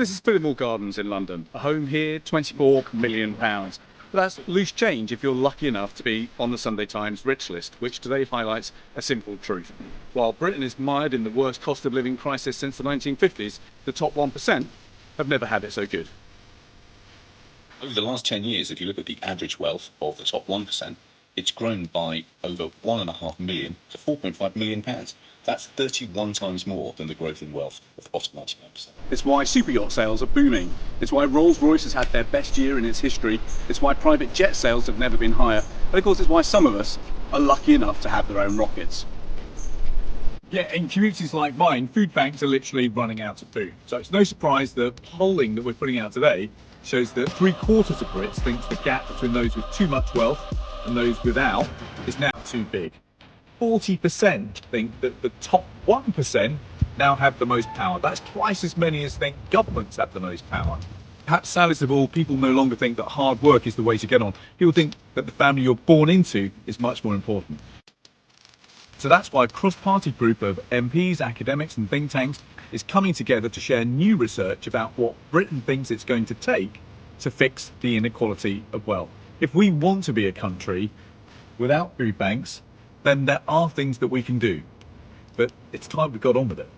this is Phillimore Gardens in London. A home here, £24 million. But that's loose change if you're lucky enough to be on the Sunday Times rich list, which today highlights a simple truth. While Britain is mired in the worst cost of living crisis since the 1950s, the top 1% have never had it so good. Over the last 10 years, if you look at the average wealth of the top 1%, it's grown by over 1.5 million to 4.5 million pounds. That's 31 times more than the growth in wealth of the bottom 99%. It's why super yacht sales are booming. It's why Rolls-Royce has had their best year in its history. It's why private jet sales have never been higher. And of course, it's why some of us are lucky enough to have their own rockets. Yeah, in communities like mine, food banks are literally running out of food. So it's no surprise that polling that we're putting out today shows that 3/4 of Brits think the gap between those with too much wealth and those without is now too big. 40% think that the top 1% now have the most power. That's twice as many as think governments have the most power. Perhaps saddest of all, people no longer think that hard work is the way to get on. People think that the family you're born into is much more important. So that's why a cross-party group of MPs, academics and think tanks is coming together to share new research about what Britain thinks it's going to take to fix the inequality of wealth. If we want to be a country without food banks, then there are things that we can do. But it's time we got on with it.